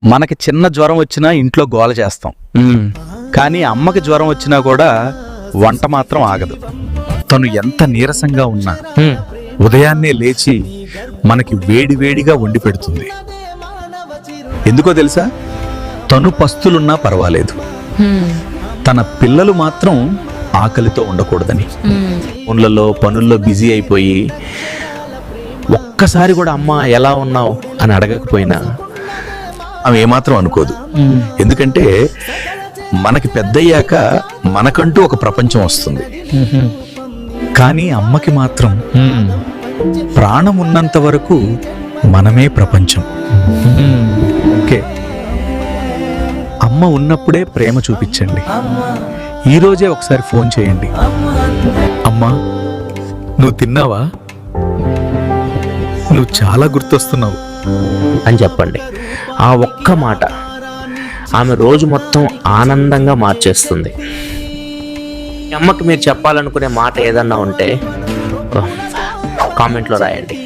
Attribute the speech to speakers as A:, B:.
A: మనకి చిన్న జ్వరం వచ్చినా ఇంట్లో గోల చేస్తాం, కానీ అమ్మకి జ్వరం వచ్చినా కూడా వంట మాత్రం ఆగదు. తను ఎంత నీరసంగా ఉన్నా ఉదయాన్నే లేచి మనకి వేడివేడిగా వండి పెడుతుంది. ఎందుకో తెలుసా? తను పస్తులున్నా పర్వాలేదు, తన పిల్లలు మాత్రం ఆకలితో ఉండకూడదని. ఫోన్లలో పనుల్లో బిజీ అయిపోయి ఒక్కసారి కూడా అమ్మ ఎలా ఉన్నావు అని అడగకపోయినా ఆమె ఏమాత్రం అనుకోదు. ఎందుకంటే మనకి పెద్దయ్యాక మనకంటూ ఒక ప్రపంచం వస్తుంది, కానీ అమ్మకి మాత్రం ప్రాణం ఉన్నంత వరకు మనమే ప్రపంచం. ఓకే, అమ్మ ఉన్నప్పుడే ప్రేమ చూపించండి. ఈరోజే ఒకసారి ఫోన్ చేయండి. అమ్మా, నువ్వు తిన్నావా? నువ్వు చాలా గుర్తొస్తున్నావు
B: అని చెప్పండి. ఆ ఒక్క మాట ఆమె రోజు మొత్తం ఆనందంగా మార్చేస్తుంది. మీ అమ్మకి మీరు చెప్పాలనుకునే మాట ఏదన్నా ఉంటే కామెంట్లో రాయండి.